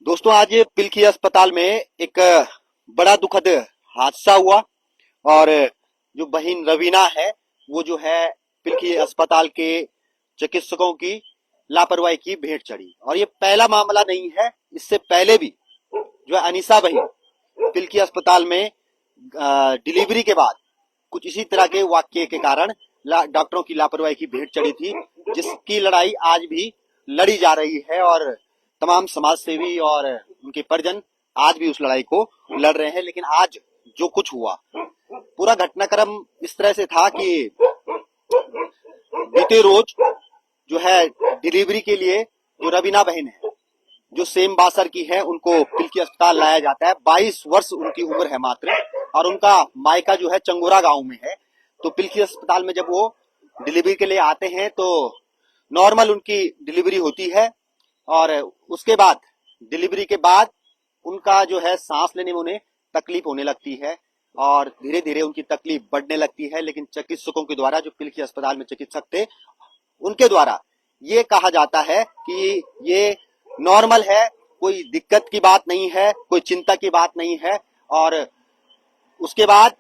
दोस्तों, आज पिलखी अस्पताल में एक बड़ा दुखद हादसा हुआ और जो बहन रवीना है वो जो है पिलखी अस्पताल के चिकित्सकों की लापरवाही की भेंट चढ़ी। और ये पहला मामला नहीं है, इससे पहले भी जो है अनीसा बहन पिलखी अस्पताल में डिलीवरी के बाद कुछ इसी तरह के वाक्य के कारण डॉक्टरों की लापरवाही की भेंट चढ़ी थी, जिसकी लड़ाई आज भी लड़ी जा रही है और तमाम समाज सेवी और उनके परिजन आज भी उस लड़ाई को लड़ रहे हैं। लेकिन आज जो कुछ हुआ, पूरा घटनाक्रम इस तरह से था कि बीते रोज जो है डिलीवरी के लिए जो रवीना बहन है, जो सेम बासर की है, उनको पिलखी अस्पताल लाया जाता है। 22 वर्ष उनकी उम्र है मात्र, और उनका मायका जो है चंगोरा गांव में है। तो पिलखी अस्पताल में जब वो डिलीवरी के लिए आते हैं तो नॉर्मल उनकी डिलीवरी होती है, और उसके बाद डिलीवरी के बाद उनका जो है सांस लेने में उन्हें तकलीफ होने लगती है और धीरे धीरे उनकी तकलीफ बढ़ने लगती है। लेकिन चिकित्सकों के द्वारा, जो पिलखी अस्पताल में चिकित्सक थे, उनके द्वारा ये कहा जाता है कि ये नॉर्मल है, कोई दिक्कत की बात नहीं है, कोई चिंता की बात नहीं है। और उसके बाद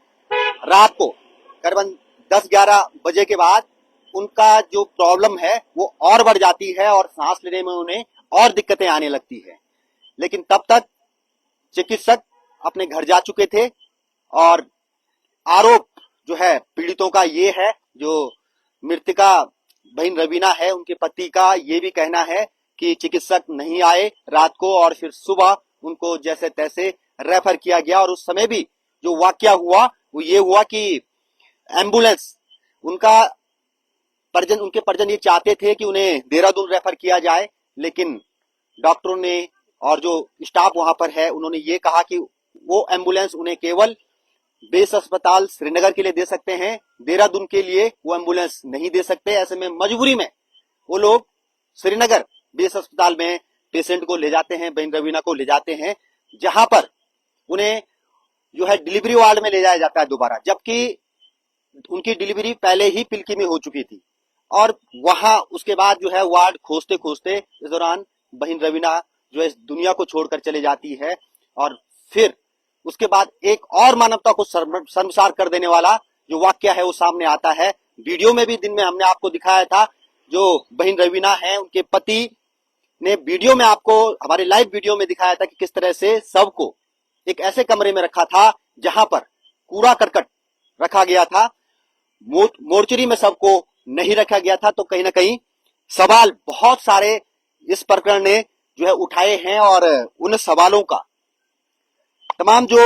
रात को करीबन 10-11 बजे के बाद उनका जो प्रॉब्लम है वो और बढ़ जाती है और सांस लेने में उन्हें और दिक्कतें आने लगती है। लेकिन तब तक चिकित्सक अपने घर जा चुके थे और आरोप जो है पीड़ितों का ये है, जो मृतका बहन रवीना है, उनके पति का ये भी कहना है कि चिकित्सक नहीं आए रात को और फिर सुबह उनको जैसे तैसे रेफर किया गया। और उस समय भी जो वाकया हुआ वो ये हुआ कि एम्बुलेंस, उनके परिजन ये चाहते थे कि उन्हें देहरादून रेफर किया जाए, लेकिन डॉक्टरों ने और जो स्टाफ वहां पर है उन्होंने ये कहा कि वो एम्बुलेंस उन्हें केवल बेस अस्पताल श्रीनगर के लिए दे सकते हैं, देहरादून के लिए वो एम्बुलेंस नहीं दे सकते। ऐसे में मजबूरी में वो लोग श्रीनगर बेस अस्पताल में पेशेंट को ले जाते हैं, बहन रवीना को ले जाते हैं, जहां पर उन्हें जो है डिलीवरी वार्ड में ले जाया जाता है दोबारा, जबकि उनकी डिलीवरी पहले ही पिलखी में हो चुकी थी। और वहां उसके बाद जो है वार्ड खोजते खोजते इस दौरान बहन रवीना जो है इस दुनिया को छोड़कर चले जाती है। और फिर उसके बाद एक और मानवता को शर्मसार कर देने वाला जो वाक्य है वो सामने आता है। वीडियो में भी दिन में हमने आपको दिखाया था, जो बहन रवीना है उनके पति ने वीडियो में आपको, हमारे लाइव वीडियो में दिखाया था कि किस तरह से सबको एक ऐसे कमरे में रखा था जहां पर कूड़ा करकट रखा गया था, मोर्चरी में सबको नहीं रखा गया था। तो कहीं ना कहीं सवाल बहुत सारे इस प्रकरण ने जो है उठाए हैं, और उन सवालों का तमाम जो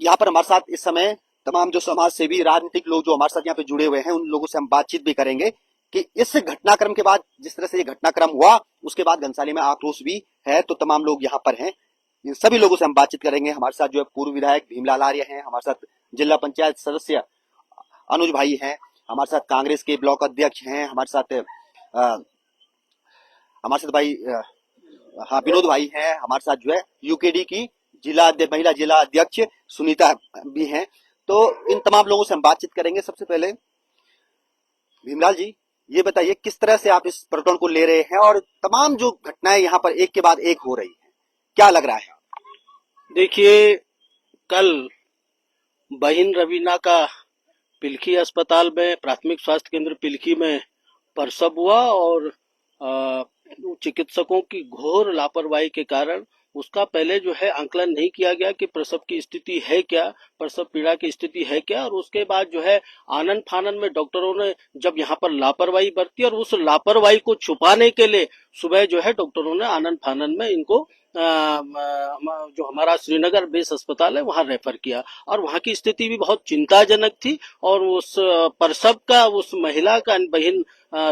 यहाँ पर हमारे साथ इस समय तमाम जो समाज सेवी राजनीतिक लोग जो हमारे साथ यहाँ पे जुड़े हुए हैं, उन लोगों से हम बातचीत भी करेंगे कि इस घटनाक्रम के बाद, जिस तरह से ये घटनाक्रम हुआ, उसके बाद घनसाली में आक्रोश भी है। तो तमाम लोग यहाँ पर हैं, इन सभी लोगों से हम बातचीत करेंगे। हमारे साथ जो है पूर्व विधायक भीमलाल आर्य हैं, हमारे साथ जिला पंचायत सदस्य अनुज भाई हैं, हमारे साथ कांग्रेस के ब्लॉक अध्यक्ष हैं, हमारे साथ भाई विनोद भाई हैं, हमारे साथ जो है यूकेडी की महिला जिला अध्यक्ष सुनीता भी हैं। तो इन तमाम लोगों से हम बातचीत करेंगे। सबसे पहले भीमलाल जी, ये बताइए किस तरह से आप इस प्रकरण को ले रहे हैं और तमाम जो घटनाएं यहाँ पर एक के बाद एक हो रही है, क्या लग रहा है? देखिए, कल बहन रवीना का पिलखी अस्पताल में, प्राथमिक स्वास्थ्य केंद्र पिलखी में प्रसव हुआ और चिकित्सकों की घोर लापरवाही के कारण उसका पहले जो है आंकलन नहीं किया गया कि प्रसव की स्थिति है क्या, प्रसव पीड़ा की स्थिति है क्या। और उसके बाद जो है आनन फानन में डॉक्टरों ने जब यहाँ पर लापरवाही बरती और उस लापरवाही को छुपाने के लिए सुबह जो है डॉक्टरों ने आनन फानन में इनको जो हमारा श्रीनगर बेस अस्पताल है वहां रेफर किया। और वहां की स्थिति भी बहुत चिंताजनक थी। और उस प्रसव का, उस महिला का, बहन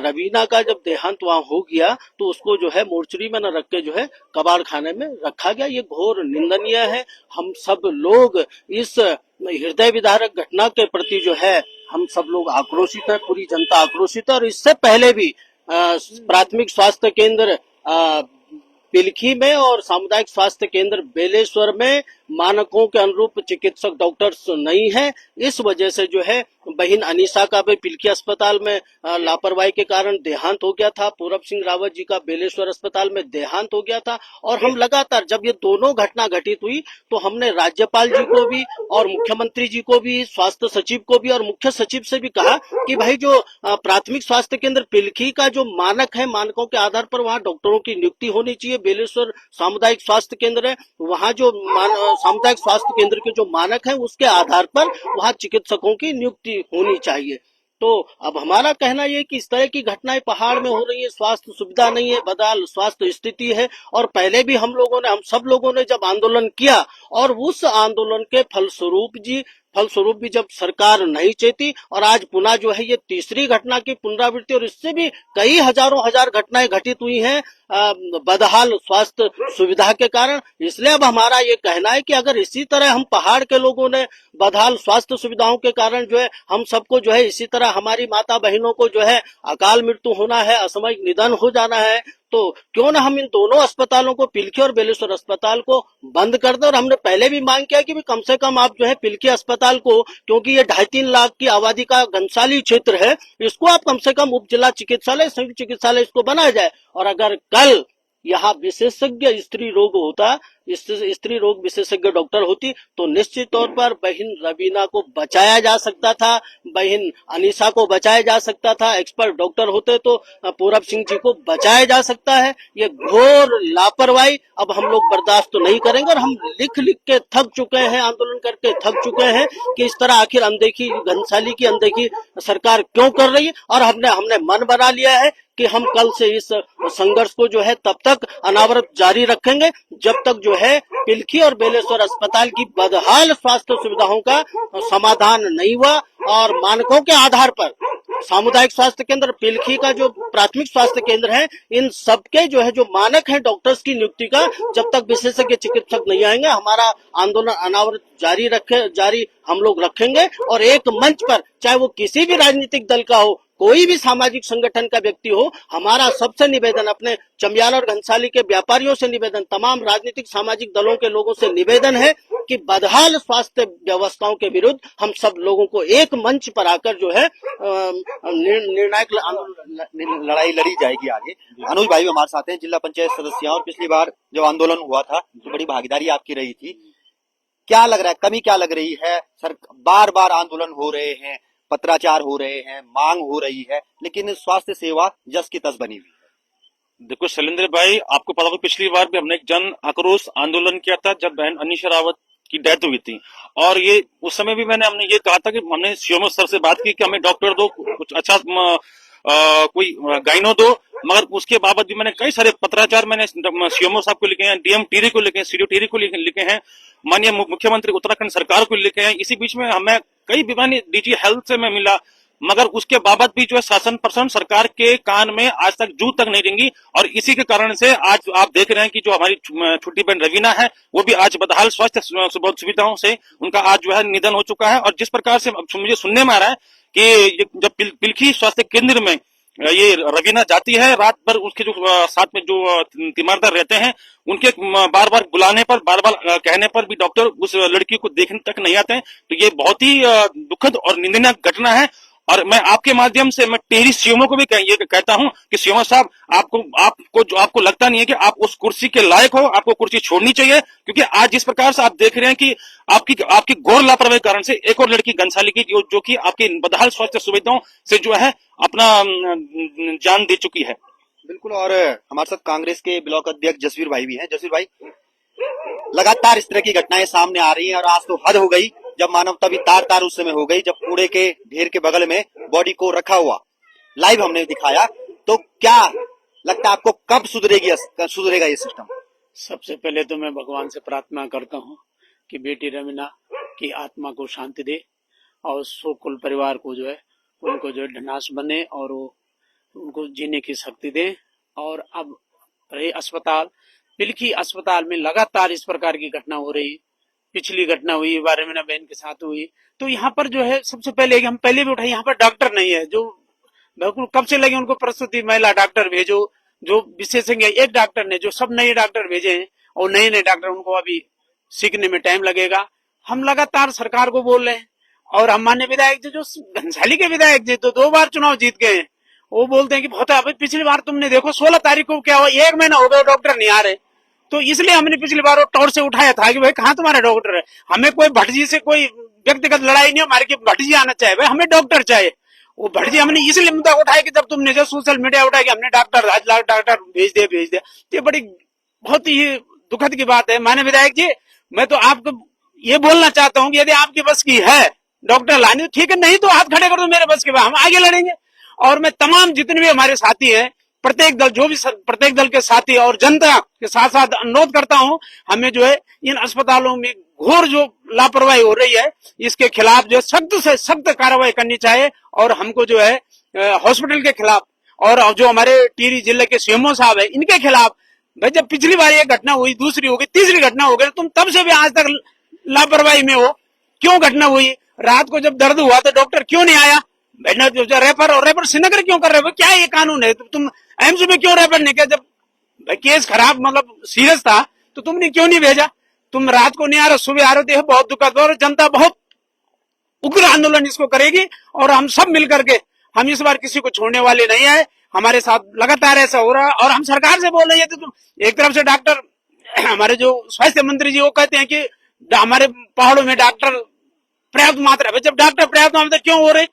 रवीना का जब देहांत वहां हो गया तो उसको जो है मोर्चरी में न रख के जो है कबाड़ खाने में रखा गया। ये घोर निंदनीय है। हम सब लोग इस हृदय विदारक घटना के प्रति जो है हम सब लोग आक्रोशित है, पूरी जनता आक्रोशित है। और इससे पहले भी प्राथमिक स्वास्थ्य केंद्र पिलखी में और सामुदायिक स्वास्थ्य केंद्र बेलेश्वर में मानकों के अनुरूप चिकित्सक डॉक्टर्स नहीं है। इस वजह से जो है बहन अनीसा का भी पिलखी अस्पताल में लापरवाही के कारण देहांत हो गया था। पूरब सिंह रावत जी का बेलेश्वर अस्पताल में देहांत हो गया था। और हम लगातार जब ये दोनों घटना घटित हुई तो हमने राज्यपाल जी को भी और मुख्यमंत्री जी को भी, स्वास्थ्य सचिव को भी और मुख्य सचिव से भी कहा कि भाई जो प्राथमिक स्वास्थ्य केंद्र पिलखी का जो मानक है, मानकों के आधार पर वहाँ डॉक्टरों की नियुक्ति होनी चाहिए। बेलेश्वर सामुदायिक स्वास्थ्य केंद्र है, वहाँ जो सामुदायिक स्वास्थ्य केंद्र के जो मानक है उसके आधार पर वहाँ चिकित्सकों की नियुक्ति होनी चाहिए। तो अब हमारा कहना यह कि इस तरह की घटनाएं पहाड़ में हो रही है, स्वास्थ्य सुविधा नहीं है, बदहाल स्वास्थ्य स्थिति है। और पहले भी हम सब लोगों ने जब आंदोलन किया और उस आंदोलन के फलस्वरूप भी जब सरकार नहीं चेती और आज पुनः जो है ये तीसरी घटना की पुनरावृत्ति और इससे भी कई हजारों हजार घटनाएं घटित हुई हैं बदहाल स्वास्थ्य सुविधा के कारण। इसलिए अब हमारा ये कहना है कि अगर इसी तरह हम पहाड़ के लोगों ने बदहाल स्वास्थ्य सुविधाओं के कारण जो है हम सबको जो है इसी तरह हमारी माता बहनों को जो है अकाल मृत्यु होना है, असामयिक निधन हो जाना है, तो क्यों ना हम इन दोनों अस्पतालों को, पिलखी और बेलेश्वर अस्पताल को बंद कर दें। और हमने पहले भी मांग किया कि भी कम से कम आप जो है पिलखी अस्पताल को, क्योंकि ये 2.5-3 लाख की आबादी का घनसाली क्षेत्र है, इसको आप कम से कम उप जिला चिकित्सालय, संयुक्त चिकित्सालय इसको बनाया जाए। और अगर कल यहाँ विशेषज्ञ स्त्री रोग विशेषज्ञ डॉक्टर होती तो निश्चित तौर पर बहन रवीना को बचाया जा सकता था, बहन अनीसा को बचाया जा सकता था। एक्सपर्ट डॉक्टर होते तो पूरब सिंह जी को बचाया जा सकता है। ये घोर लापरवाही अब हम लोग बर्दाश्त तो नहीं करेंगे और हम लिख लिख के थक चुके हैं, आंदोलन करके थक चुके हैं कि इस तरह आखिर अनदेखी, घनसाली की अनदेखी सरकार क्यों कर रही है। और हमने मन बना लिया है कि हम कल से इस संघर्ष को जो है तब तक अनावरत जारी रखेंगे जब तक जो है पिलखी और बेलेश्वर अस्पताल की बदहाल स्वास्थ्य सुविधाओं का समाधान नहीं हुआ। और मानकों के आधार पर सामुदायिक स्वास्थ्य केंद्र, पिलखी का जो प्राथमिक स्वास्थ्य केंद्र है, इन सबके जो है जो मानक है डॉक्टर्स की नियुक्ति का, जब तक विशेषज्ञ चिकित्सक नहीं आएंगे हमारा आंदोलन अनावरत जारी हम लोग रखेंगे। और एक मंच पर, चाहे वो किसी भी राजनीतिक दल का हो, कोई भी सामाजिक संगठन का व्यक्ति हो, हमारा सबसे निवेदन, अपने चमियाला और घनसाली के व्यापारियों से निवेदन, तमाम राजनीतिक सामाजिक दलों के लोगों से निवेदन है कि बदहाल स्वास्थ्य व्यवस्थाओं के विरुद्ध हम सब लोगों को एक मंच पर आकर जो है निर्णायक लड़ाई लड़ी जाएगी आगे। अनुज भाई हमारे साथ हैं, जिला पंचायत सदस्य, और पिछली बार जब आंदोलन हुआ था तो बड़ी भागीदारी आपकी रही थी। क्या लग रहा है, कमी क्या लग रही है? सर, बार बार आंदोलन हो रहे हैं, पत्राचार हो रहे हैं, मांग हो रही है, लेकिन स्वास्थ्य सेवा जस की तस बनी हुई है। देखो शैलेंद्र भाई, आपको पता होगा पिछली बार भी हमने एक जन आक्रोश आंदोलन किया था जब बहन अनीसा रावत की डेथ हुई थी। और ये उस समय भी हमने ये कहा था कि हमने सीएमओ सर से बात की कि हमें डॉक्टर दो, कुछ अच्छा कोई गाइनो दो। मगर उसके बावजूद भी मैंने कई सारे पत्राचार मैंने सीएमओ साहब को लिखे हैं, डीएम टिहरी को लिखे हैं, सीडीओ टिहरी को लिखे हैं, माननीय मुख्यमंत्री उत्तराखंड सरकार को लिखे हैं। इसी बीच में हमें कई बीमारी डीजी हेल्थ से मैं मिला, मगर उसके बाबत भी जो है शासन प्रशासन सरकार के कान में आज तक जू तक नहीं रेंगी। और इसी के कारण से आज आप देख रहे हैं कि जो हमारी छोटी बहन रवीना है वो भी आज बदहाल स्वास्थ्य सुविधाओं से उनका आज जो है निधन हो चुका है। और जिस प्रकार से मुझे सुनने में आ रहा है कि जब पिलखी स्वास्थ्य केंद्र में ये रवीना जाती है, रात भर उसके जो साथ में जो तीमारदार रहते हैं उनके बार बार बुलाने पर, बार बार कहने पर भी डॉक्टर उस लड़की को देखने तक नहीं आते हैं। तो ये बहुत ही दुखद और निंदनीय घटना है। और मैं आपके माध्यम से मैं टिहरी सीएमओ को भी ये कहता हूं कि सीएमओ साहब, आपको लगता नहीं है कि आप उस कुर्सी के लायक हो, आपको कुर्सी छोड़नी चाहिए। क्योंकि आज जिस प्रकार से आप देख रहे हैं कि आपकी घोर लापरवाही कारण से एक और लड़की घनसाली की जो कि आपकी बदहाल स्वास्थ्य सुविधाओं से जो है अपना जान दे चुकी है। बिल्कुल। और हमारे साथ कांग्रेस के ब्लॉक अध्यक्ष जसवीर भाई भी हैं। जसवीर भाई, लगातार इस तरह की घटनाएं सामने आ रही हैं और आज तो हद हो गई जब मानवता भी तार उस समय हो गई, जब कूड़े के ढेर के बगल में बॉडी को रखा हुआ लाइव हमने दिखाया। तो क्या लगता है आपको, कब सुधरेगा ये सिस्टम? सबसे पहले तो मैं भगवान से प्रार्थना करता हूँ कि बेटी रवीना की आत्मा को शांति दे और कुल परिवार को जो है उनको जो ढनास बने और वो उनको जीने की शक्ति दे। और अब रहे अस्पताल, पिलखी अस्पताल में लगातार इस प्रकार की घटना हो रही। पिछली घटना हुई बारे में बहन के साथ हुई, तो यहाँ पर जो है सबसे पहले हम पहले भी उठाए, यहाँ पर डॉक्टर नहीं है। जो बिल्कुल कब से लगे उनको प्रसूति महिला डॉक्टर भेजो, जो विशेषज्ञ, एक डॉक्टर ने जो सब नए डॉक्टर भेजे हैं और नए डॉक्टर उनको अभी सीखने में टाइम लगेगा। हम लगातार सरकार को बोल रहे हैं, और हम माननीय विधायक जी जो घनसाली के विधायक जी तो 2 बार चुनाव जीत गए हैं, वो बोलते हैं कि बहुत अभी पिछली बार तुमने देखो 16 तारीख को क्या हुआ, 1 महीना हो गया डॉक्टर नहीं आ रहे, तो इसलिए हमने पिछली बार वो टॉर्च से उठाया था कि भाई कहाँ तुम्हारे डॉक्टर है। हमें कोई भटजी से कोई व्यक्तिगत लड़ाई नहीं, हमारे की भटजी आना चाहिए, भाई हमें डॉक्टर चाहिए। वो भटजी हमने इसलिए मुद्दा उठाया कि जब तुमने जो सोशल मीडिया उठाया कि हमने डॉक्टर भेज दिया, तो ये बड़ी बहुत ही दुखद की बात है। माननीय विधायक जी, मैं तो आपको ये बोलना चाहता हूँ कि यदि आपकी बस की है डॉक्टर लाने तो ठीक है, नहीं तो हाथ खड़े कर दो मेरे बस के बाद, हम आगे लड़ेंगे। और मैं तमाम जितने भी हमारे साथी हैं, प्रत्येक दल जो भी प्रत्येक दल के साथी और जनता के साथ साथ अनुरोध करता हूं, हमें जो है इन अस्पतालों में घोर जो लापरवाही हो रही है इसके खिलाफ जो सख्त से सख्त कार्रवाई करनी चाहिए। और हमको जो है हॉस्पिटल के खिलाफ और जो हमारे टिहरी जिले के सीएमओ साहब है इनके खिलाफ, भाई जब पिछली बार ये घटना हुई, दूसरी हो गई, तीसरी घटना हो गई, तुम तब से भी आज तक लापरवाही में हो। क्यों घटना हुई? रात को जब दर्द हुआ तो डॉक्टर क्यों नहीं आया? रेफर श्रीनगर क्यों कर रहे हो? क्या ये कानून है? तुम एम्स में क्यों रेफर नहीं किया? जब केस खराब मतलब सीरियस था तो तुमने क्यों नहीं भेजा? तुम रात को नहीं आ रहे, सुबह आ रहे हो, बहुत दुखद। और जनता बहुत उग्र आंदोलन इसको करेगी, और हम सब मिलकर के, हम इस बार किसी को छोड़ने वाले नहीं है। हमारे साथ लगातार ऐसा हो रहा है, और हम सरकार से बोल रहे हैं। तो एक तरफ से डॉक्टर हमारे जो स्वास्थ्य मंत्री जी वो कहते हैं कि हमारे पहाड़ों में डॉक्टर पर्याप्त मात्रा है। जब डॉक्टर पर्याप्त मात्रा क्यों हो रहे,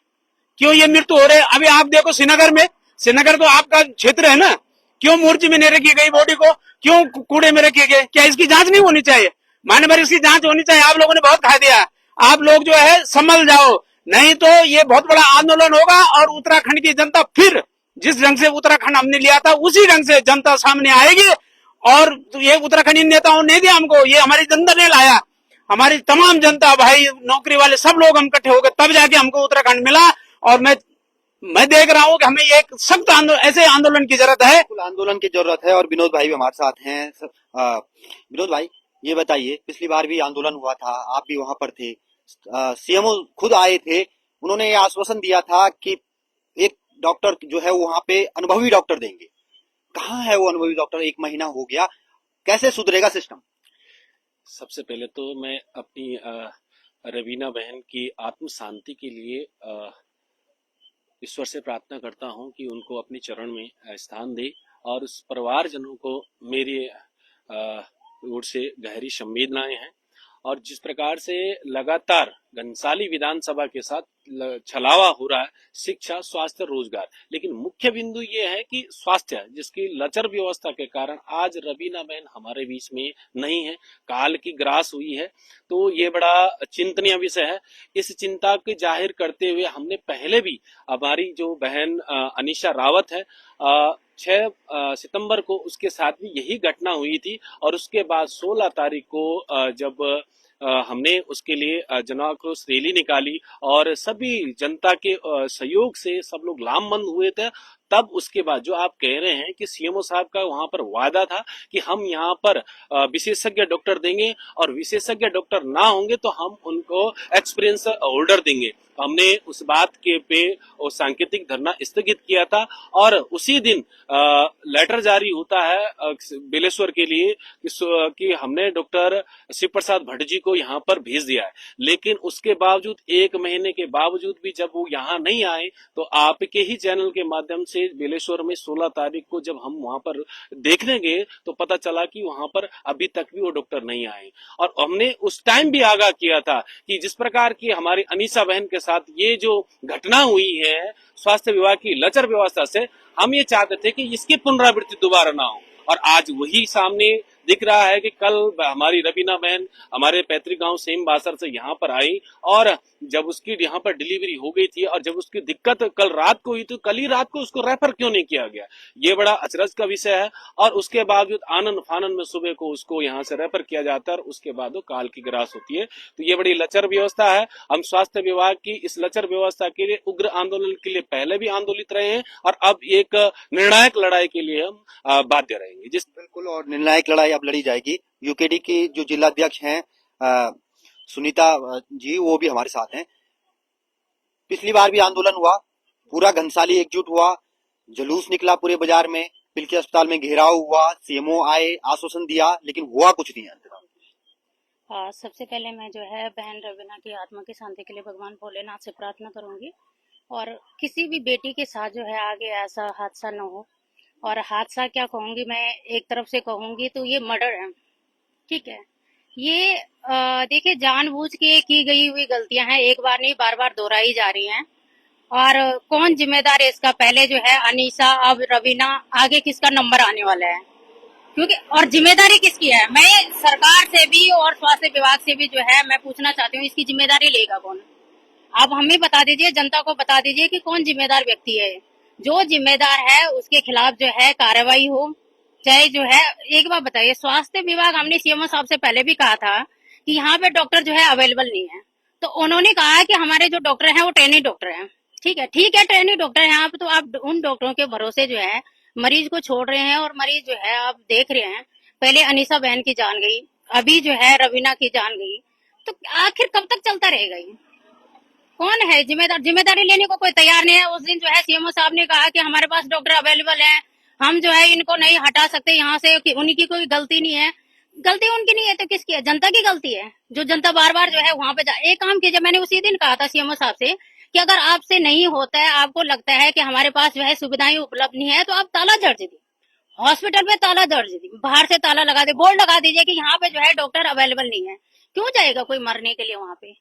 क्यों ये मृत्यु हो रहे? अभी आप देखो श्रीनगर में, श्रीनगर तो आपका क्षेत्र है ना, क्यों मूर्ति में नहीं रखी गई बॉडी को, क्यों कूड़े में रखी गई? क्या इसकी जांच नहीं होनी चाहिए? मान्य भर इसकी जांच होनी चाहिए। आप लोगों ने बहुत खा दिया, आप लोग जो है संभल जाओ, नहीं तो ये बहुत बड़ा आंदोलन होगा। और उत्तराखंड की जनता फिर जिस ढंग से उत्तराखंड हमने लिया था उसी ढंग से जनता सामने आएगी। और ये उत्तराखंडी नेताओं ने दिया हमको, ये हमारी जनता ने लाया, हमारी तमाम जनता, भाई नौकरी वाले सब लोग हम इकट्ठे हो गए, तब जाके हमको उत्तराखंड मिला। और मैं देख रहा हूँ कि हमें एक सख्त ऐसे आंदोलन की जरूरत है, आंदोलन की जरूरत है। और विनोद भाई भी हमारे साथ हैं। विनोद भाई, ये बताइए, पिछली बार भी आंदोलन हुआ था, आप भी वहां पर थे, सीएमओ खुद आए थे, उन्होंने ये आश्वासन दिया था कि एक डॉक्टर जो है वहां पे अनुभवी डॉक्टर देंगे। कहाँ है वो अनुभवी डॉक्टर? 1 महीना हो गया, कैसे सुधरेगा सिस्टम? सबसे पहले तो मैं अपनी रवीना बहन की आत्म शांति के लिए ईश्वर से प्रार्थना करता हूं कि उनको अपने चरण में स्थान दे, और उस परिवारजनों को मेरी ओर से गहरी संवेदनाएं हैं। और जिस प्रकार से लगातार घनसाली विधानसभा के साथ छलावा हो रहा है, शिक्षा, स्वास्थ्य, रोजगार, लेकिन मुख्य बिंदु ये है कि स्वास्थ्य, जिसकी लचर व्यवस्था के कारण आज रवीना बहन हमारे बीच में नहीं है, काल की ग्रास हुई है। तो ये बड़ा चिंतनीय विषय है। इस चिंता को जाहिर करते हुए हमने पहले भी, हमारी जो बहन अनीशा रावत है, 6 सितंबर को उसके साथ भी यही घटना हुई थी। और उसके बाद 16 तारीख को जब हमने उसके लिए जन आक्रोश रैली निकाली और सभी जनता के सहयोग से सब लोग लामबंद हुए थे, तब उसके बाद जो आप कह रहे हैं कि सीएमओ साहब का वहां पर वादा था कि हम यहाँ पर विशेषज्ञ डॉक्टर देंगे, और विशेषज्ञ डॉक्टर ना होंगे तो हम उनको एक्सपीरियंस होल्डर देंगे। हमने उस बात के पे और सांकेतिक धरना स्थगित किया था, और उसी दिन लेटर जारी होता है बेलेश्वर के लिए कि हमने डॉक्टर शिव प्रसाद भट्ट जी को यहाँ पर भेज दिया है। लेकिन उसके बावजूद 1 महीने के बावजूद भी जब वो यहाँ नहीं आए, तो आपके ही चैनल के माध्यम से बेलेश्वर में 16 तारीख को जब हम वहां पर देखने गए तो पता चला कि वहां पर अभी तक भी वो डॉक्टर नहीं आए। और हमने उस टाइम भी आगाह किया था कि जिस प्रकार की हमारी अनीशा बहन के साथ ये जो घटना हुई है स्वास्थ्य विभाग की लचर व्यवस्था से, हम ये चाहते थे कि इसकी पुनरावृत्ति दोबारा ना हो। और आज वही सामने दिख रहा है कि कल हमारी रवीना बहन हमारे पैतृक गांव सेम बासर से यहाँ पर आई, और जब उसकी यहाँ पर डिलीवरी हो गई थी और जब उसकी दिक्कत कल रात को हुई तो कल ही रात को उसको रेफर क्यों नहीं किया गया? ये बड़ा अचरज का विषय है। और उसके बावजूद आनंद फानन में सुबह को उसको यहाँ से रेफर किया जाता है और उसके बाद वो काल की ग्रास होती है। तो ये बड़ी लचर व्यवस्था है। हम स्वास्थ्य विभाग की इस लचर व्यवस्था के लिए उग्र आंदोलन के लिए पहले भी आंदोलित रहे हैं, और अब एक निर्णायक लड़ाई के लिए हम बाध्य रहेंगे। बिल्कुल, और निर्णायक लड़ाई अब लड़ी जाएगी। यूकेडी की जो जिलाध्यक्ष हैं सुनीता जी, वो भी हमारे साथ हैं। पिछली बार भी आंदोलन हुआ, पूरा घनसाली एकजुट हुआ, जुलूस निकला पूरे बाजार में, पिलके अस्पताल में घेराव हुआ, सीएमओ आए, आश्वासन दिया, लेकिन हुआ कुछ नहीं अंततः। सबसे पहले मैं जो है बहन रवीना की आत्मा की शांति के लिए भगवान भोलेनाथ से प्रार्थना करूंगी और किसी भी बेटी के साथ जो है आगे ऐसा हादसा न हो। और हादसा क्या कहूंगी मैं, एक तरफ से कहूंगी तो ये मर्डर है, ठीक है। ये देखिए जानबूझ के की गई हुई गलतियां हैं, एक बार नहीं बार बार दोहराई जा रही हैं। और कौन जिम्मेदार है इसका, पहले जो है अनीसा, अब रवीना, आगे किसका नंबर आने वाला है, क्योंकि और जिम्मेदारी किसकी है। मैं सरकार से भी और स्वास्थ्य विभाग से भी जो है मैं पूछना चाहती हूँ, इसकी जिम्मेदारी लेगा कौन। आप हमें बता दीजिए, जनता को बता दीजिए कि कौन जिम्मेदार व्यक्ति है। जो जिम्मेदार है उसके खिलाफ जो है कार्रवाई हो, चाहे जो है। एक बात बताइए, स्वास्थ्य विभाग, हमने सीएमओ साहब से पहले भी कहा था कि यहाँ पे डॉक्टर जो है अवेलेबल नहीं है, तो उन्होंने कहा कि हमारे जो डॉक्टर हैं वो ट्रेनिंग डॉक्टर हैं। ठीक है ट्रेनिंग डॉक्टर है यहाँ पे, तो आप उन डॉक्टरों के भरोसे जो है मरीज को छोड़ रहे हैं। और मरीज जो है आप देख रहे हैं, पहले अनीसा बहन की जान गई, अभी जो है रवीना की जान गई, तो आखिर कब तक चलता रहेगा ये। कौन है जिम्मेदार, जिम्मेदारी लेने को कोई तैयार नहीं है। उस दिन जो है सीएमओ साहब ने कहा कि हमारे पास डॉक्टर अवेलेबल है, हम जो है इनको नहीं हटा सकते यहाँ से, कि उनकी कोई गलती नहीं है। गलती उनकी नहीं है तो किसकी है, जनता की गलती है, जो जनता बार बार जो है वहां पे एक काम कीजिए, मैंने उसी दिन कहा था सीएमओ साहब से कि अगर आपसे नहीं होता है, आपको लगता है कि हमारे पास जो है सुविधाएं उपलब्ध नहीं है, तो आप ताला जड़ दीजिए, हॉस्पिटल में ताला जड़ दीजिए, बाहर से ताला लगा दे, बोर्ड लगा दीजिए कि यहाँ पे जो है डॉक्टर अवेलेबल नहीं है। क्यों जाएगा कोई मरने के लिए वहाँ पे।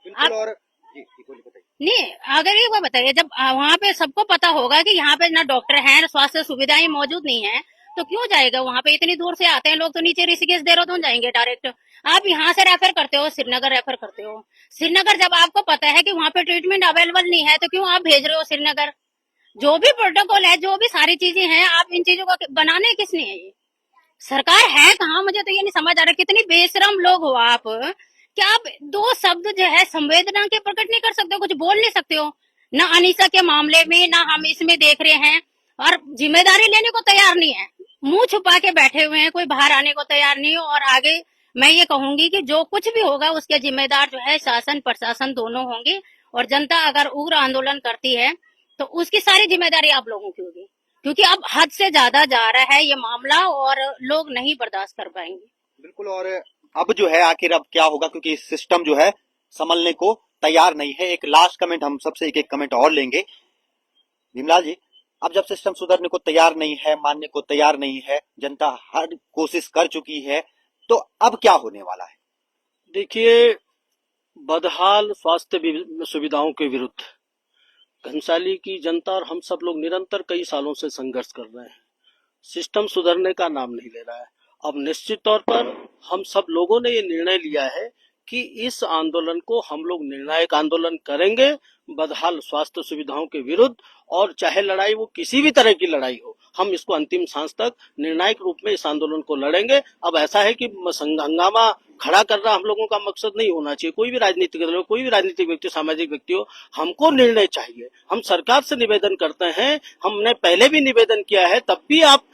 बिल्कुल। और जी बोलिए, बताइए। नहीं, अगर ये वो बताइए, जब वहाँ पे सबको पता होगा कि यहाँ पे ना डॉक्टर हैं, स्वास्थ्य सुविधाएं मौजूद नहीं है, तो क्यों जाएगा वहाँ पे। इतनी दूर से आते हैं लोग, तो नीचे ऋषिकेश देहरादून जाएंगे डायरेक्ट। आप यहाँ से रेफर करते हो, श्रीनगर रेफर करते हो। श्रीनगर जब आपको पता है कि वहाँ पे ट्रीटमेंट अवेलेबल नहीं है, तो क्यों आप भेज रहे हो श्रीनगर। जो भी प्रोटोकॉल है, जो भी सारी चीजें हैं, आप इन चीजों को बनाने किसने है ये। सरकार है कहाँ, मुझे तो ये नहीं समझ आ रहा। कितनी बेशरम लोग हो आप, क्या आप दो शब्द जो है संवेदना के प्रकट नहीं कर सकते हो, कुछ बोल नहीं सकते हो। ना अनीसा के मामले में, ना हम इसमें देख रहे हैं, और जिम्मेदारी लेने को तैयार नहीं है, मुंह छुपा के बैठे हुए हैं, कोई बाहर आने को तैयार नहीं हो। और आगे मैं ये कहूंगी कि जो कुछ भी होगा उसके जिम्मेदार जो है शासन प्रशासन दोनों होंगे। और जनता अगर उग्र आंदोलन करती है तो उसकी सारी जिम्मेदारी आप लोगों की होगी, क्योंकि अब हद से ज्यादा जा रहा है ये मामला और लोग नहीं बर्दाश्त कर पाएंगे। बिल्कुल। और अब जो है आखिर अब क्या होगा, क्योंकि सिस्टम जो है संभलने को तैयार नहीं है। एक लास्ट कमेंट हम सबसे एक कमेंट और लेंगे। भीमलाल जी, अब जब सिस्टम सुधरने को तैयार नहीं है, मानने को तैयार नहीं है, जनता हर कोशिश कर चुकी है, तो अब क्या होने वाला है। देखिए, बदहाल स्वास्थ्य सुविधाओं के विरुद्ध घनसाली की जनता और हम सब लोग निरंतर कई सालों से संघर्ष कर रहे हैं। सिस्टम सुधरने का नाम नहीं ले रहा है। अब निश्चित तौर पर हम सब लोगों ने ये निर्णय लिया है कि इस आंदोलन को हम लोग निर्णायक आंदोलन करेंगे, बदहाल स्वास्थ्य सुविधाओं के विरुद्ध। और चाहे लड़ाई वो किसी भी तरह की लड़ाई हो, हम इसको अंतिम सांस तक निर्णायक रूप में इस आंदोलन को लड़ेंगे। अब ऐसा है कि हंगामा खड़ा करना हम लोगों का मकसद नहीं होना चाहिए। कोई भी राजनीतिक दल हो, कोई भी राजनीतिक व्यक्ति, सामाजिक व्यक्ति हो, हमको निर्णय चाहिए। हम सरकार से निवेदन करते हैं, हमने पहले भी निवेदन किया है, तब भी आप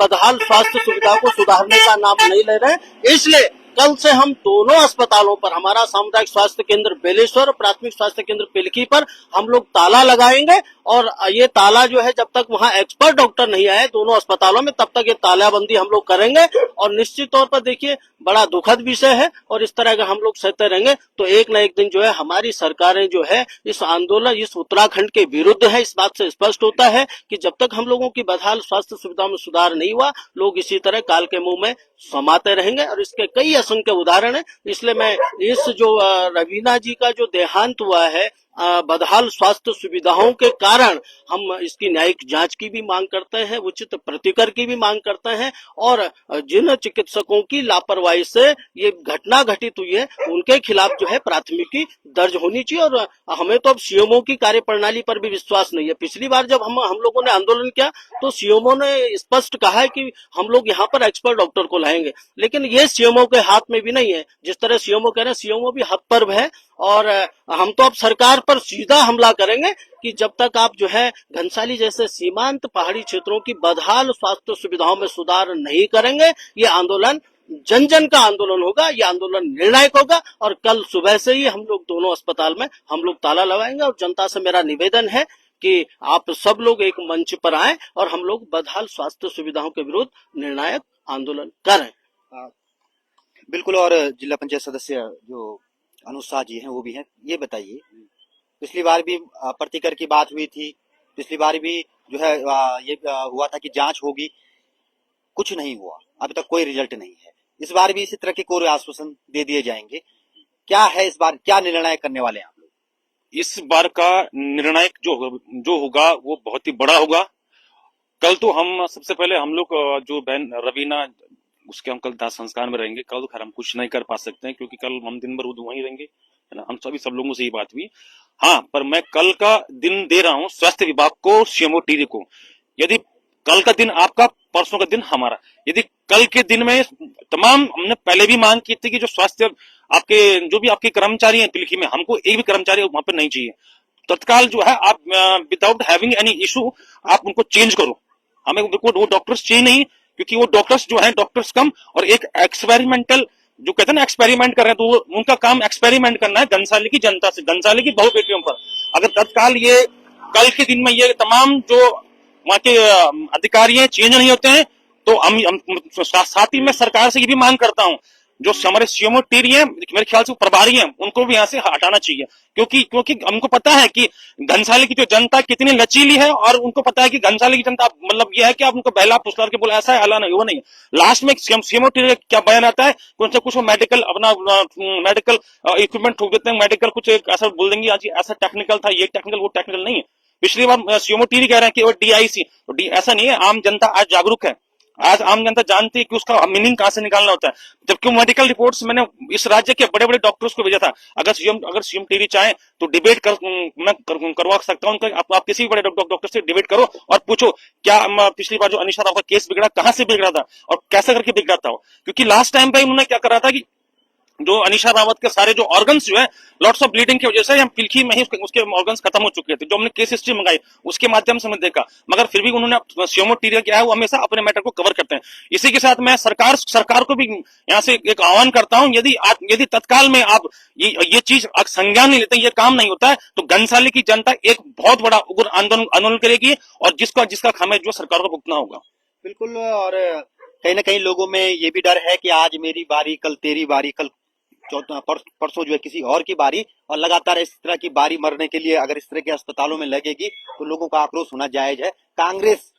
बदहाल स्वास्थ्य सुविधा को सुधारने का नाम नहीं ले रहे। इसलिए कल से हम दोनों अस्पतालों पर, हमारा सामुदायिक स्वास्थ्य केंद्र बेलेश्वर और प्राथमिक स्वास्थ्य केंद्र पिलखी पर हम लोग ताला लगाएंगे। और ये ताला जो है, जब तक वहाँ एक्सपर्ट डॉक्टर नहीं आए दोनों अस्पतालों में, तब तक ये तालाबंदी हम लोग करेंगे। और निश्चित तौर पर देखिए, बड़ा दुखद विषय है, और इस तरह अगर हम लोग सहते रहेंगे तो एक न एक दिन जो है हमारी सरकारें जो है इस आंदोलन, इस उत्तराखंड के विरुद्ध है। इस बात से स्पष्ट होता है कि जब तक हम लोगों की बदहाल स्वास्थ्य सुविधाओं में सुधार नहीं हुआ, लोग इसी तरह काल के मुंह में समाते रहेंगे। और इसके कई असंख्य उदाहरण है। इसलिए मैं इस जो रवीना जी का जो देहांत हुआ है बदहाल स्वास्थ्य सुविधाओं के कारण, हम इसकी न्यायिक जांच की भी मांग करते हैं, उचित प्रतिकर की भी मांग करते हैं। और जिन चिकित्सकों की लापरवाही से ये घटना घटित हुई है, उनके खिलाफ जो है प्राथमिकी दर्ज होनी चाहिए। और हमें तो अब सीएमओ की कार्यप्रणाली पर भी विश्वास नहीं है। पिछली बार जब हम लोगों ने आंदोलन किया तो सीएमओ ने स्पष्ट कहा है कि हम लोग यहाँ पर एक्सपर्ट डॉक्टर को लाएंगे, लेकिन ये सीएमओ के हाथ में भी नहीं है। जिस तरह सीएमओ कह रहे हैं, सीएमओ भी हतप्रभ है। और हम तो अब सरकार पर सीधा हमला करेंगे कि जब तक आप जो है घनसाली जैसे सीमांत पहाड़ी क्षेत्रों की बदहाल स्वास्थ्य सुविधाओं में सुधार नहीं करेंगे, ये आंदोलन जन जन का आंदोलन होगा, ये आंदोलन निर्णायक होगा। और कल सुबह से ही हम लोग दोनों अस्पताल में हम लोग ताला लगाएंगे। और जनता से मेरा निवेदन है कि आप सब लोग एक मंच पर आए और हम लोग बदहाल स्वास्थ्य सुविधाओं के विरुद्ध निर्णायक आंदोलन करें। बिल्कुल। और जिला पंचायत सदस्य जो अनुज शाह जी हैं वो भी हैं। ये बताइए, पिछली बार भी प्रतिकर की बात हुई थी, पिछली बार भी जो है ये हुआ था कि जांच होगी, कुछ नहीं हुआ, अभी तक कोई रिजल्ट नहीं है। इस बार भी इसी तरह के कोई आश्वासन दे दिए जाएंगे। क्या है इस बार, क्या निर्णय करने वाले हैं आप लोग? इस बार का निर्णायक जो होगा वो बहुत ही बड़ा होगा। कल तो हम सबसे पहले हम लोग जो बहन रवीना उसके हम कल दाह संस्कार में रहेंगे। कल खैर हम कुछ नहीं कर पा सकते हैं क्योंकि कल हम दिन भर वहीं रहेंगे, है ना। हम सब लोगों से ये बात हुई। हाँ, पर मैं कल का दिन दे रहा हूँ स्वास्थ्य विभाग को, सीएमओ टीडी को। यदि कल का दिन आपका, परसों का दिन हमारा, यदि कल के दिन में तमाम, हमने पहले भी मांग की थी कि जो स्वास्थ्य आपके जो भी आपके कर्मचारी हैं पिलखी में, हमको एक भी कर्मचारी वहां पर नहीं चाहिए। तत्काल जो है आप विदाउट हैविंग एनी इशू आप उनको चेंज करो। हमें वो डॉक्टर्स चाहिए नहीं, क्योंकि वो डॉक्टर्स जो है डॉक्टर्स कम और एक एक्सपेरिमेंटल जो कहते हैं ना एक्सपेरिमेंट कर रहे हैं, तो उनका काम एक्सपेरिमेंट करना है घनसाली की जनता से, घनसाली की बहु बेटियों पर। अगर तत्काल ये कल के दिन में ये तमाम जो वहां के अधिकारी हैं चेंज नहीं होते हैं तो हम साथ ही मैं सरकार से ये भी मांग करता हूं, जो हमारे सीएमओ टीरी हैं मेरे ख्याल से प्रभारी हैं, उनको भी यहाँ से हटाना चाहिए। क्योंकि हमको पता है कि घनसाली की जो जनता कितनी लचीली है, और उनको पता है कि घनसाली की जनता मतलब यह है कि आप उनको बहला फुसला के बोला ऐसा है हला नहीं, वो नहीं है। लास्ट में सीएमओ टीरी क्या बयान आता है, कुछ कुछ मेडिकल अपना मेडिकल इक्विपमेंट ठोक देते हैं, मेडिकल कुछ ऐसा बोल देंगे आज ऐसा टेक्निकल था, ये टेक्निकल वो टेक्निकल नहीं है। पिछली बार सीएमओ टीरी कह रहे हैं कि वो डीआईसी, तो ऐसा नहीं है। आम जनता आज जागरूक है, आज आम जनता जानती है कि उसका मीनिंग कहां से निकालना होता है। जबकि मेडिकल रिपोर्ट्स मैंने इस राज्य के बड़े बड़े डॉक्टर्स को भेजा था। अगर सीएम टीवी चाहे तो डिबेट मैं करवा सकता हूं। आप किसी भी बड़े डॉक्टर से डिबेट करो और पूछो क्या पिछली बार जो अनिशा राव का केस बिगड़ा कहां से बिगड़ा था और कैसे करके बिगड़ा था। क्योंकि लास्ट टाइम पे उन्होंने क्या करा था कि जो अनिशा रावत के सारे जो ऑर्गन्स जो है लॉट्स ऑफ ब्लीडिंग की वजह से हम पिलखी में ही उसके ऑर्गन्स खत्म हो चुके थे। जो हमने केस हिस्ट्री मंगाई उसके माध्यम से हमने देखा, मगर फिर भी उन्होंने सीएमओ टीरिया क्या है वो हमेशा अपने मैटर को कवर करते हैं। इसी के साथ मैं सरकार को भी यहाँ से एक आह्वान करता हूं, यदि तत्काल में आप ये चीज संज्ञान नहीं लेते, ये काम नहीं होता है, तो घनसाली की जनता एक बहुत बड़ा उग्र आंदोलन करेगी और जिसका खामियाजा जो सरकार को भुगतना होगा। बिल्कुल। और कहीं ना कहीं लोगों में ये भी डर है कि आज मेरी बारी, कल तेरी बारी, कल परसों जो है किसी और की बारी, और लगातार इस तरह की बारी मरने के लिए अगर इस तरह के अस्पतालों में लगेगी तो लोगों का आक्रोश होना जायज है। कांग्रेस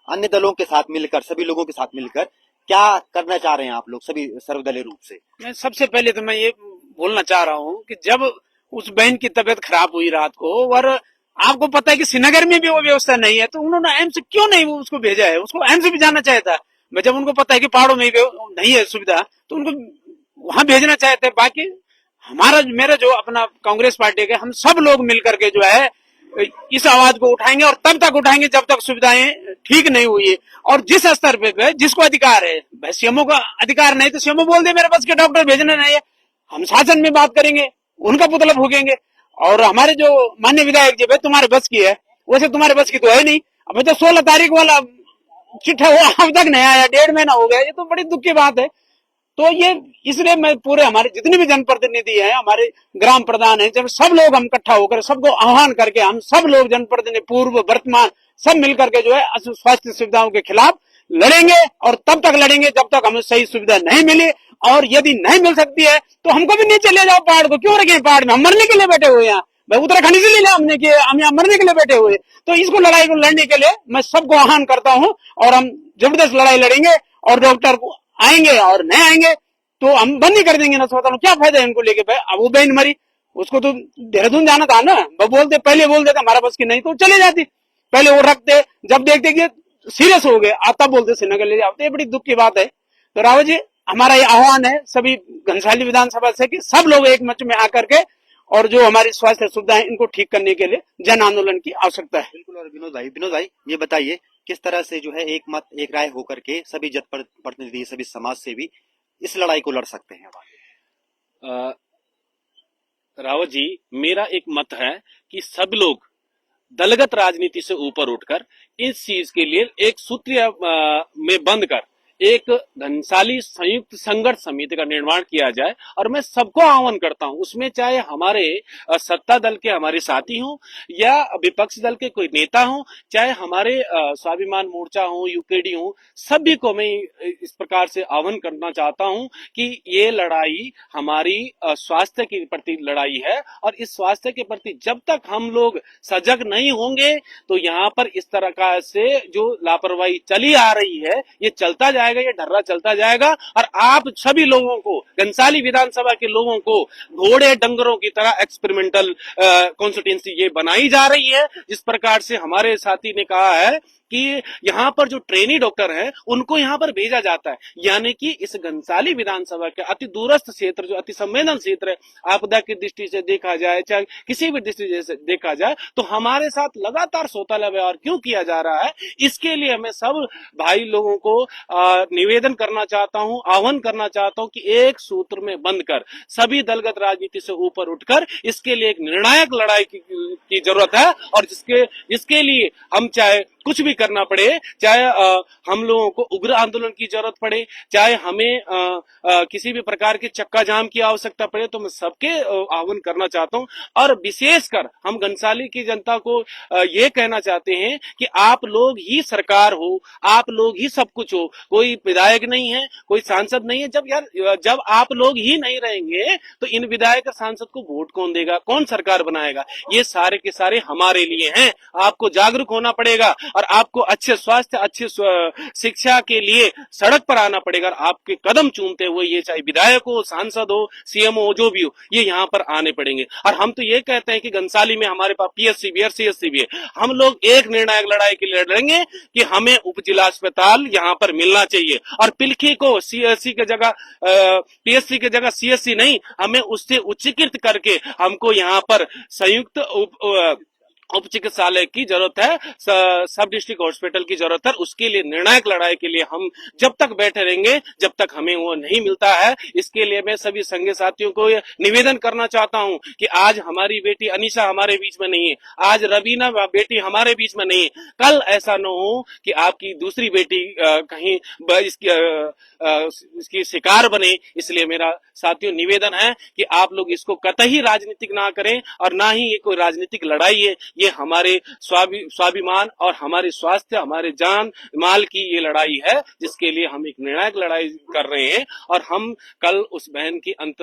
अन्य दलों के साथ मिलकर, सभी लोगों के साथ मिलकर क्या करना चाह रहे हैं आप लोग सभी सर्वदलीय रूप से? मैं सबसे पहले तो मैं ये बोलना चाह रहा हूँ कि जब उस बहन की तबीयत खराब हुई रात को, और आपको पता है कि श्रीनगर में भी वो व्यवस्था नहीं है, तो उन्होंने एम्स क्यों नहीं उसको भेजा है? उसको एम्स भी जाना चाहिए था। मैं जब उनको पता है कि पहाड़ों में नहीं है सुविधा तो उनको वहां भेजना चाहते हैं। बाकी मेरा जो अपना कांग्रेस पार्टी के हम सब लोग मिलकर के जो है इस आवाज को उठाएंगे, और तब तक उठाएंगे जब तक सुविधाएं ठीक नहीं हुई है। और जिस स्तर पे जिसको अधिकार है, सीएमओ का अधिकार नहीं तो सीएमओ बोल दे मेरे बस के डॉक्टर भेजने नहीं है, हम शासन में बात करेंगे, उनका पुतला फूकेंगे। और हमारे जो माननीय विधायक जी भाई तुम्हारे बस की है, वैसे तुम्हारे बस की तो है नहीं। अब तो 16 तारीख वाला चिट्ठा हुआ अब तक नहीं आया, 1.5 महीना हो गया, ये तो बड़ी दुख की बात है। तो ये इसलिए मैं पूरे हमारे जितने भी जनप्रतिनिधि हैं, हमारे ग्राम प्रधान हैं, जब सब लोग हम इकट्ठा होकर सबको आह्वान करके हम सब लोग जनप्रतिनिधि पूर्व वर्तमान सब मिलकर के जो है स्वास्थ्य सुविधाओं के खिलाफ लड़ेंगे, और तब तक लड़ेंगे जब तक हमें सही सुविधा नहीं मिली। और यदि नहीं मिल सकती है तो हमको भी नीचे ले जाओ पहाड़ को, क्यों रखें पहाड़ में? हम मरने के लिए बैठे हुए हैं, भाई उत्तराखंड से ले लिया हमने कि हम यहाँ मरने के लिए बैठे हुए। तो इसको लड़ाई को लड़ने के लिए मैं सबको आह्वान करता हूँ, और हम जबरदस्त लड़ाई लड़ेंगे, और डॉक्टर को आएंगे और नहीं आएंगे तो हम बंद ही कर देंगे ना अस्पताल। क्या फायदा है इनको लेके? भाई अब वो बहन मरी, उसको तो देहरादून जाना था ना, वो पहले बोल देता हमारा बस की नहीं तो चले जाती, पहले वो रखते, जब देखते कि सीरियस हो गए आता बोलते श्रीनगर ले जाते। ये बड़ी दुख की बात है। तो रावत जी हमारा ये आह्वान है सभी घनसाली विधानसभा से कि सब लोग एक मंच में आकर के और जो हमारी स्वास्थ्य सुविधाएं इनको ठीक करने के लिए जन आंदोलन की आवश्यकता है। बिल्कुल। और विनोद भाई ये बताइए किस तरह से जो है एक मत एक राय होकर के सभी जनप्रतिनिधि, सभी समाज सेवी इस लड़ाई को लड़ सकते हैं? रावत जी, मेरा एक मत है कि सब लोग दलगत राजनीति से ऊपर उठकर इस चीज के लिए एक सूत्र में बंद कर एक घनसाली संयुक्त संघर्ष समिति का निर्माण किया जाए। और मैं सबको आह्वान करता हूं, उसमें चाहे हमारे सत्ता दल के हमारे साथी हों या विपक्ष दल के कोई नेता हों, चाहे हमारे स्वाभिमान मोर्चा हो, यूकेडी हो, सभी को मैं इस प्रकार से आह्वान करना चाहता हूं कि ये लड़ाई हमारी स्वास्थ्य के प्रति लड़ाई है। और इस स्वास्थ्य के प्रति जब तक हम लोग सजग नहीं होंगे तो यहाँ पर इस तरह का से जो लापरवाही चली आ रही है ये चलता जाएगा, ये ढर्रा चलता जाएगा। और आप सभी लोगों को, घनसाली विधानसभा के लोगों को घोड़े डंगरों की तरह एक्सपेरिमेंटल कॉन्स्टिट्यूंसी ये बनाई जा रही है। जिस प्रकार से हमारे साथी ने कहा है कि यहाँ पर जो ट्रेनी डॉक्टर हैं उनको यहाँ पर भेजा जाता है, यानी कि इस घनसाली विधानसभा के अति दूरस्थ क्षेत्र जो अति संवेदनशील क्षेत्र है, आपदा की दृष्टि से देखा जाए चाहे किसी भी दृष्टि से देखा जाए, तो हमारे साथ लगातार सौतेला व्यवहार क्यों किया जा रहा है। इसके लिए मैं सब भाई लोगों को निवेदन करना चाहता हूं, आह्वान करना चाहता हूं कि एक सूत्र में बंधकर सभी दलगत राजनीति से ऊपर उठकर इसके लिए एक निर्णायक लड़ाई की जरूरत है। और जिसके लिए हम चाहे कुछ भी करना पड़े, चाहे हम लोगों को उग्र आंदोलन की जरूरत पड़े, चाहे हमें किसी भी प्रकार के चक्का जाम की आवश्यकता पड़े, तो मैं सबके आह्वान करना चाहता हूं। और विशेषकर हम घनसाली की जनता को ये कहना चाहते हैं कि आप लोग ही सरकार हो, आप लोग ही सब कुछ हो, कोई विधायक नहीं है, कोई सांसद नहीं है। जब आप लोग ही नहीं रहेंगे तो इन विधायक सांसद को वोट कौन देगा, कौन सरकार बनाएगा। ये सारे के सारे हमारे लिए हैं। आपको जागरूक होना पड़ेगा और आपको अच्छे स्वास्थ्य, अच्छी शिक्षा के लिए सड़क पर आना पड़ेगा। और आपके कदम चूमते हुए ये चाहे विधायक हो, सांसद हो, सीएम हो, जो भी हो, ये यहाँ पर आने पड़ेंगे। और हम तो ये कहते हैं कि घनसाली में हमारे पास पीएचसी भी है, सीएचसी भी है। हम लोग एक निर्णायक लड़ाई के लिए लड़ेंगे कि हमें उप जिला अस्पताल यहाँ पर मिलना चाहिए। और पिलखी को सीएचसी की जगह पीएचसी की जगह सीएचसी नहीं, हमें उससे उच्चीकृत करके हमको यहाँ पर संयुक्त उप चिकित्सालय की जरूरत है, सब डिस्ट्रिक्ट हॉस्पिटल की जरूरत है। उसके लिए निर्णायक लड़ाई के लिए हम जब तक बैठे रहेंगे, जब तक हमें वो नहीं मिलता है। इसके लिए मैं सभी संघ साथियों को निवेदन करना चाहता हूं कि आज हमारी बेटी अनीशा हमारे बीच में नहीं है, आज रवीना बेटी हमारे बीच में नहीं है, कल ऐसा न हो कि आपकी दूसरी बेटी कहीं इसकी शिकार बने। इसलिए मेरा साथियों निवेदन है कि आप लोग इसको कतई राजनीतिक ना करें और ना ही ये कोई राजनीतिक लड़ाई है। ये हमारे स्वाभिमान और हमारे स्वास्थ्य, हमारे जान माल की ये लड़ाई है, जिसके लिए हम एक निर्णायक लड़ाई कर रहे हैं। और हम कल उस बहन की अंत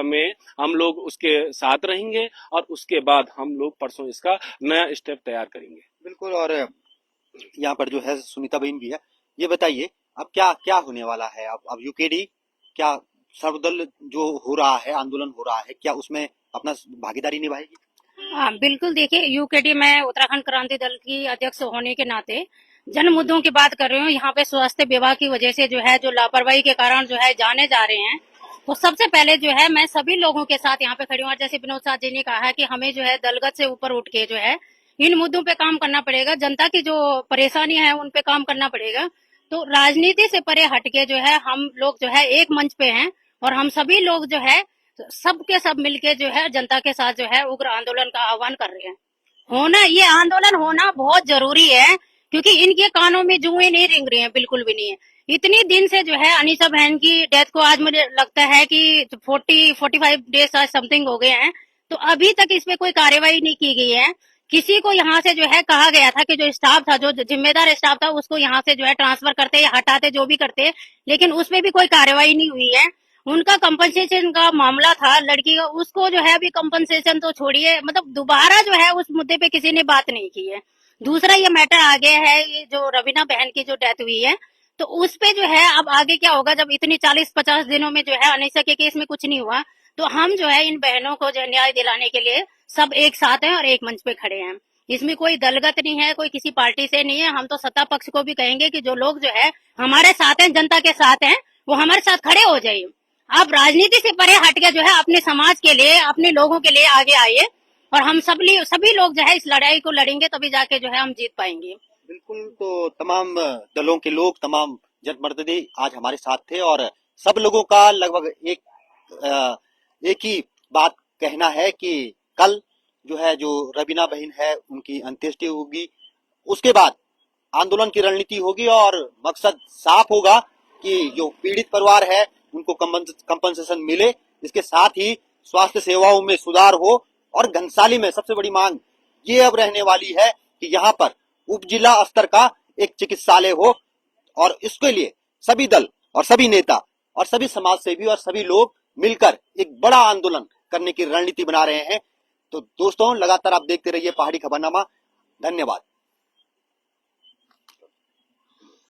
में हम लोग उसके साथ रहेंगे और उसके बाद हम लोग परसों इसका नया स्टेप तैयार करेंगे। बिल्कुल। और यहाँ पर जो है सुनीता बहन भी है, ये बताइए अब क्या क्या होने वाला है। अब यूकेडी क्या सर्वदल जो हो रहा है, आंदोलन हो रहा है, क्या उसमें अपना भागीदारी निभाएगी? हाँ बिल्कुल। देखिए, यूकेडी में उत्तराखंड क्रांति दल की अध्यक्ष होने के नाते जन मुद्दों की बात कर रही हूँ। यहाँ पे स्वास्थ्य विभाग की वजह से जो है, जो लापरवाही के कारण जो है जाने जा रहे हैं, तो सबसे पहले जो है मैं सभी लोगों के साथ यहाँ पे खड़ी हूँ। जैसे विनोद साथ जी ने कहा है कि हमें जो है दलगत से ऊपर उठ के जो है इन मुद्दों पे काम करना पड़ेगा, जनता की जो परेशानी है उन पे काम करना पड़ेगा। तो राजनीति से परे हटके जो है हम लोग जो है एक मंच पे हैं और हम सभी लोग जो है सबके सब मिलके जो है जनता के साथ जो है उग्र आंदोलन का आह्वान कर रहे हैं। ये आंदोलन होना बहुत जरूरी है, क्योंकि इनके कानों में जुएं नहीं रिंग रही हैं, बिल्कुल भी नहीं है। इतनी दिन से जो है अनीसा बहन की डेथ को आज मुझे लगता है कि 45 डेज समथिंग हो गए हैं, तो अभी तक इस पे कोई कार्यवाही नहीं की गई है। किसी को यहाँ से जो है कहा गया था कि जो स्टाफ था, जो जिम्मेदार स्टाफ था, उसको यहाँ से जो है ट्रांसफर करते या हटाते, जो भी करते, लेकिन उसमें भी कोई कार्यवाही नहीं हुई है। उनका कंपनसेशन का मामला था लड़की का, उसको जो है अभी कंपनसेशन तो छोड़िए, मतलब दोबारा जो है उस मुद्दे पे किसी ने बात नहीं की है। दूसरा ये मैटर आ गया है, ये जो रवीना बहन की जो डेथ हुई है, तो उस पे जो है अब आगे क्या होगा। जब इतनी 40-50 दिनों में जो है अनीसा के केस में कुछ नहीं हुआ, तो हम जो है इन बहनों को जो न्याय दिलाने के लिए सब एक साथ हैं और एक मंच पे खड़े हैं। इसमें कोई दलगत नहीं है, कोई किसी पार्टी से नहीं है। हम तो सत्ता पक्ष को भी कहेंगे कि जो लोग जो है हमारे साथ हैं, जनता के साथ हैं, वो हमारे साथ खड़े हो जाइए। आप राजनीति से परे हट के जो है अपने समाज के लिए, अपने लोगों के लिए आगे आइए और हम सभी लोग जो है इस लड़ाई को लड़ेंगे, तभी जाके जो है हम जीत पाएंगे। बिल्कुल। तो तमाम दलों के लोग, तमाम जनप्रतिनिधि आज हमारे साथ थे और सब लोगों का लगभग एक ही बात कहना है कि कल जो है, जो रवीना बहन है, उनकी अंत्येष्टि होगी। उसके बाद आंदोलन की रणनीति होगी और मकसद साफ होगा कि जो पीड़ित परिवार है उनको कंपनसेशन मिले, इसके साथ ही स्वास्थ्य सेवाओं में सुधार हो। और घनसाली में सबसे बड़ी मांग ये अब रहने वाली है कि यहाँ पर उप जिला स्तर का एक चिकित्सालय हो, और इसके लिए सभी दल और सभी नेता और सभी समाज सेवी और सभी लोग मिलकर एक बड़ा आंदोलन करने की रणनीति बना रहे हैं। तो दोस्तों, लगातार आप देखते रहिए पहाड़ी खबरनामा। धन्यवाद।